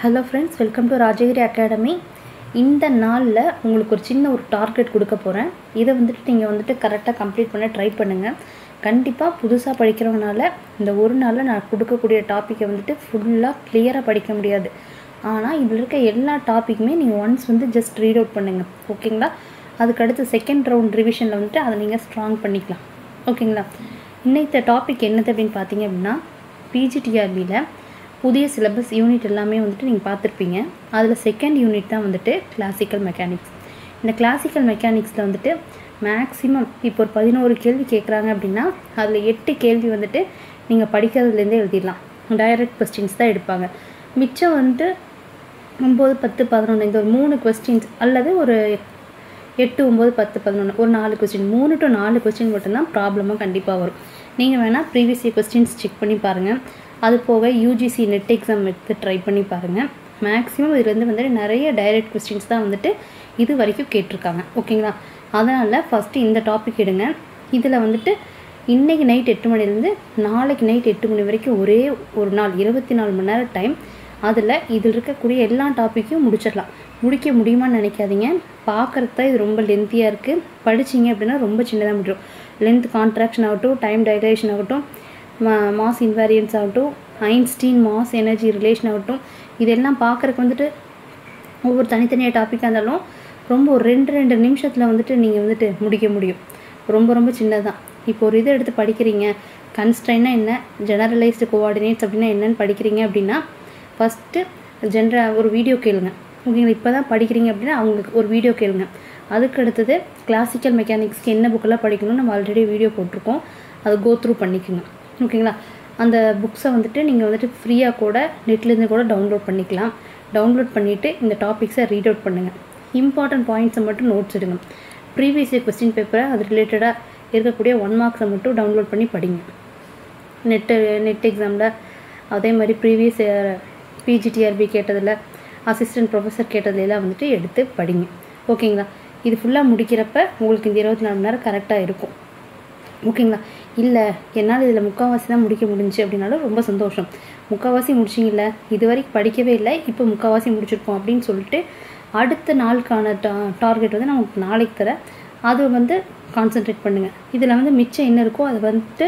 Hello friends, welcome to Rajagiri academy. இந்த நாளில் உங்களுக்கு ஒரு சின்ன டார்கெட் கொடுக்க போகிறேன். இதை நீங்கள் கரெக்டாக கம்ப்ளீட் பண்ண ட்ரை பண்ணுங்கள். கண்டிப்பாக புதுசாக படிக்கிறவனால இந்த ஒரு நாளில் நான் கொடுக்கக்கூடிய டாப்பிக்கை ஃபுல்லாக கிளியராக படிக்க முடியாது. ஆனால் இதில் இருக்க எல்லா டாப்பிக்குமே நீங்கள் ஒன்ஸ் ஜஸ்ட் ரீட் அவுட் பண்ணுங்கள். ஓகேங்களா? அதுக்கடுத்து செகண்ட் ரவுண்ட் ரிவிஷனில் அதை நீங்கள் ஸ்ட்ராங் பண்ணிக்கலாம். ஓகேங்களா? இன்னைக்கு டாபிக் என்னது அப்படின்னு பார்த்தீங்க அப்படின்னா, பிஜிடிஆர்பியில் புதிய சிலபஸ் யூனிட் எல்லாமே நீங்கள் பார்த்துருப்பீங்க. அதில் செகண்ட் யூனிட் தான் கிளாசிக்கல் மெக்கானிக்ஸ். இந்த கிளாசிக்கல் மெக்கானிக்ஸில் மேக்ஸிமம் இப்போ ஒரு 11 கேள்வி கேட்குறாங்க அப்படின்னா அதில் 8 கேள்வி நீங்கள் படிக்கிறதுலேருந்தே எழுதிடலாம். டைரக்ட் கொஸ்டின்ஸ் தான் எடுப்பாங்க. மிச்சம் 9, 10, 11 இந்த ஒரு 3 கொஸ்டின்ஸ் அல்லது ஒரு 8, 9, 10, 11 ஒரு 4 கொஸ்டின், 3 to 4 கொஸ்டின் மட்டும்தான் ப்ராப்ளமாக கண்டிப்பாக வரும். நீங்கள் வேணால் ப்ரீவியஸ் இயர் கொஸ்டின்ஸ் செக் பண்ணி பாருங்கள். அது போக யூஜிசி நெட் எக்ஸாம் எடுத்து ட்ரை பண்ணி பாருங்கள். மேக்ஸிமம் இதுலேருந்து நிறைய டைரக்ட் கொஸ்டின்ஸ் தான் இது வரைக்கும் கேட்டிருக்காங்க. ஓகேங்களா? அதனால் ஃபஸ்ட்டு இந்த டாபிக் எடுங்க. இதில் இன்றைக்கி நைட் 8 மணிலேருந்து நாளைக்கு நைட் 8 மணி வரைக்கும் ஒரே ஒரு நாள் 24 மணி நேரம் டைம். இதில் இருக்கக்கூடிய எல்லா டாப்பிக்கும் முடிச்சிடலாம். முடிக்க முடியுமான்னு நினைக்காதீங்க. பார்க்குறது தான் இது ரொம்ப லென்த்தியாக இருக்குது. படிச்சிங்க அப்படின்னா ரொம்ப சின்னதாக முடியும். லென்த் கான்ட்ராக்ஷன் ஆகட்டும், டைம் டைலேஷன் ஆகட்டும், மாஸ் இன்வேரியன்ஸ் ஆகட்டும், ஐன்ஸ்டீன் மாஸ் எனர்ஜி ரிலேஷன் ஆகட்டும், இதெல்லாம் பார்க்குறக்கு ஒவ்வொரு தனித்தனியாக டாப்பிக்காக இருந்தாலும் ரொம்ப ஒரு 2 நிமிஷத்தில் நீங்கள் முடிக்க முடியும். ரொம்ப சின்னதாக. இப்போ ஒரு இதை எடுத்து படிக்கிறீங்க, கன்ஸ்ட்ரைன்னா என்ன, ஜெனரலைஸ்டு கோஆர்டினேட்ஸ் அப்படின்னா என்னென்னு படிக்கிறீங்க அப்படின்னா ஃபஸ்ட்டு ஒரு வீடியோ கேளுங்க. ஓகேங்களா? இப்போ தான் படிக்கிறீங்க அப்படின்னா அவங்களுக்கு ஒரு வீடியோ கேளுங்க. அதுக்கு அடுத்தது கிளாசிக்கல் மெக்கானிக்ஸ்க்கு என்ன புக்கெல்லாம் படிக்கணும்னு நம்ம ஆல்ரெடி வீடியோ போட்டிருக்கோம். அதை கோ த்ரூ பண்ணிக்கோங்க. ஓகேங்களா? அந்த புக்ஸை நீங்கள் ஃப்ரீயாக கூட நெட்லேருந்து கூட டவுன்லோட் பண்ணிக்கலாம். டவுன்லோட் பண்ணிவிட்டு இந்த டாபிக்ஸை ரீட் அவுட் பண்ணுங்கள். இம்பார்ட்டன்ட் பாயிண்ட்ஸை மட்டும் நோட்ஸ் எடுங்க. ப்ரீவியஸ் இயர் கொஸ்டின் பேப்பரை அது ரிலேட்டடாக இருக்கக்கூடிய 1 மார்க்ஸை மட்டும் டவுன்லோட் பண்ணி படிங்க. நெட் எக்ஸாமில் அதே மாதிரி ப்ரீவியஸ் பிஜிடிஆர்பி கேட்டதில், அசிஸ்டன்ட் ப்ரொஃபஸர் கேட்டதுலாம் எடுத்து படிங்க. ஓகேங்களா? இது ஃபுல்லாக முடிக்கிறப்ப உங்களுக்கு இந்த 24 மணி நேரம் கரெக்டாக இருக்கும். ஓகேங்களா? இல்லை என்னால் இதில் முக்கால்வாசி தான் முடிக்க முடிஞ்சு அப்படின்னாலும் ரொம்ப சந்தோஷம். முக்கால்வாசி முடிச்சிங்கல்ல, இது வரைக்கும் படிக்கவே இல்லை, இப்போ முக்கால்வாசி முடிச்சிருக்கோம் அப்படின்னு சொல்லிட்டு அடுத்த நாளுக்கான டார்கெட் நான் உங்களுக்கு நாளைக்கு தரேன். அது கான்சன்ட்ரேட் பண்ணுங்கள். இதில் மிச்சம் என்ன இருக்கோ அதை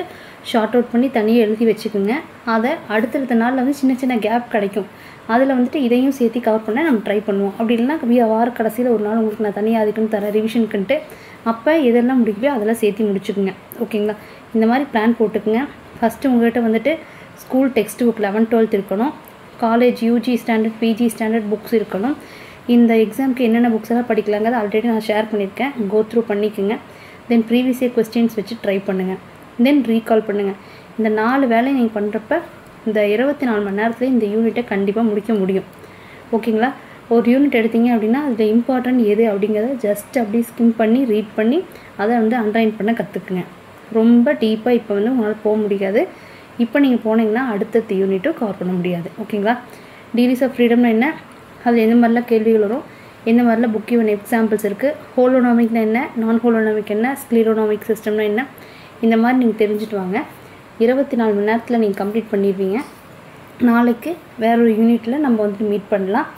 ஷார்ட் அவுட் பண்ணி தனியாக எழுதி வச்சுக்கோங்க. அதை அடுத்தடுத்த நாளில் சின்ன கேப் கிடைக்கும். அதில் இதையும் சேர்த்து கவர் பண்ண நம்ம ட்ரை பண்ணுவோம். அப்படி இல்லைன்னா வார கடைசியில் ஒரு நாள் உங்களுக்கு நான் தனியாக அதுக்குன்னு தரேன் ரிவிஷனுக்குன்ட்டு. அப்போ எதெல்லாம் முடிக்கலையோ அதெல்லாம் சேர்த்து முடிச்சுக்குங்க. ஓகேங்களா? இந்த மாதிரி பிளான் போட்டுக்குங்க. ஃபஸ்ட்டு உங்கள்கிட்ட ஸ்கூல் டெக்ஸ்ட் புக் 11, 12 இருக்கணும். College UG standard, PG standard books இருக்கணும். இந்த எக்ஸாமுக்கு என்னென்ன புக்ஸ் எல்லாம் படிக்கலாங்கிறது ஆல்ரெடி நான் ஷேர் பண்ணியிருக்கேன். கோ த்ரூ பண்ணிக்கோங்க. தென் ப்ரீவியஸ் இயர் கொஸ்டின்ஸ் வச்சு ட்ரை பண்ணுங்கள். தென் ரீகால் பண்ணுங்கள். இந்த 4 வேலையை நீங்கள் பண்ணுறப்ப இந்த 24 மணி நேரத்தில் இந்த யூனிட்டை கண்டிப்பாக முடிக்க முடியும். ஓகேங்களா? ஒரு யூனிட் எடுத்தீங்க அப்படின்னா அதில் இம்பார்ட்டன்ட் எது அப்படிங்கிறத ஜஸ்ட் அப்படியே ஸ்கிம் பண்ணி ரீட் பண்ணி அதை அண்டர்லைன் பண்ண கற்றுக்குங்க. ரொம்ப டீப்பாக இப்போ உங்களால் போக முடியாது. இப்போ நீங்கள் போனீங்கன்னா அடுத்த யூனிட்டும் கவர் பண்ண முடியாது. ஓகேங்களா? டிகிரிஸ் ஆஃப் ஃப்ரீடம்னா என்ன, அதில் எந்த மாதிரிலாம் கேள்விகள் வரும், எந்த மாதிரிலாம் புக் ஈவன் எக்ஸாம்பிள்ஸ் இருக்குது, ஹோலோனாமிக்னா என்ன, நான் ஹோலோனாமிக் என்ன, ஸ்க்ளீரோனாமிக் சிஸ்டம்னா என்ன, இந்த மாதிரி நீங்கள் தெரிஞ்சுட்டு வாங்க. 24 மணி நேரத்தில் நீங்கள் கம்ப்ளீட் பண்ணிடுவீங்க. நாளைக்கு வேறொரு யூனிட்டில் நம்ம மீட் பண்ணலாம்.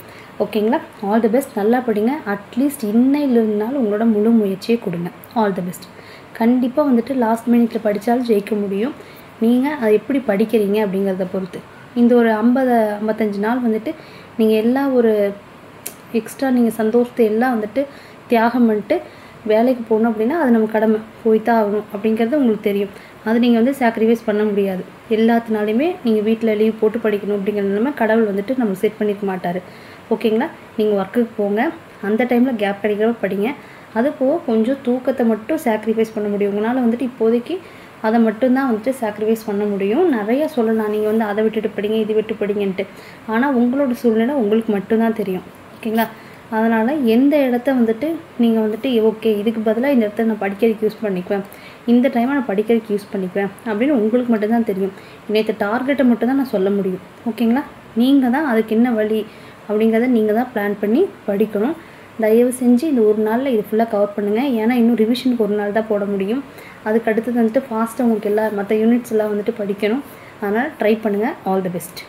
ஓகேங்களா? All the best. நல்லா படிங்க. அட்லீஸ்ட் இன்னையிலிருந்தாலும் உங்களோட முழு முயற்சியை கொடுங்க. All the best. கண்டிப்பாக லாஸ்ட் மினிட்டில் படித்தாலும் ஜெயிக்க முடியும். நீங்கள் அதை எப்படி படிக்கிறீங்க அப்படிங்கிறத பொறுத்து. இந்த ஒரு 50-55 நாள் நீங்கள் எல்லா ஒரு எக்ஸ்ட்ரா நீங்கள் சந்தோஷத்தை எல்லாம் தியாகம் பண்ணிட்டு வேலைக்கு போகணும் அப்படின்னா அது நம்ம கடமை, போய்தான் ஆகணும் அப்படிங்கிறது உங்களுக்கு தெரியும். அது நீங்கள் சாக்ரிஃபைஸ் பண்ண முடியாது. எல்லாத்தினாலையுமே நீங்கள் வீட்டில் லீவ் போட்டு படிக்கணும் அப்படிங்கிற நிலைமை கடவுள் நம்ம செட் பண்ணிக்க மாட்டார். ஓகேங்களா? நீங்கள் ஒர்க்குக்கு போங்க. அந்த டைமில் கேப் கிடைக்கிறப்ப படிங்க. அது போக கொஞ்சம் தூக்கத்தை மட்டும் சாக்ரிஃபைஸ் பண்ண முடியும். உங்களால் இப்போதைக்கு அதை மட்டும்தான் சாக்ரிஃபைஸ் பண்ண முடியும். நிறைய சொல்லலாம், நீங்கள் அதை விட்டுட்டு படிங்க, இது விட்டு படிங்கன்ட்டு. ஆனால் உங்களோட சூழ்நிலை உங்களுக்கு மட்டும்தான் தெரியும். ஓகேங்களா? அதனால் எந்த இடத்த நீங்கள் ஓகே இதுக்கு பதிலாக இந்த இடத்த நான் படிக்கிறதுக்கு யூஸ் பண்ணிக்குவேன், இந்த டைமை நான் படிக்கிறதுக்கு யூஸ் பண்ணிக்குவேன் அப்படின்னு உங்களுக்கு மட்டும்தான் தெரியும். நேற்று டார்கெட்டை மட்டும் தான் நான் சொல்ல முடியும். ஓகேங்களா? நீங்கள் தான் அதுக்கு என்ன வழி அப்படிங்கிறத நீங்கள் தான் பிளான் பண்ணி படிக்கணும். தயவு செஞ்சு இந்த ஒரு நாளில் இது ஃபுல்லாக கவர் பண்ணுங்கள். ஏன்னா இன்னும் ரிவிஷனுக்கு ஒரு நாள் தான் போட முடியும். அதுக்கு அடுத்தது ஃபாஸ்ட்டாக உங்களுக்கு எல்லா மற்ற யூனிட்ஸ் எல்லாம் படிக்கணும். அதனால் ட்ரை பண்ணுங்கள். All the best.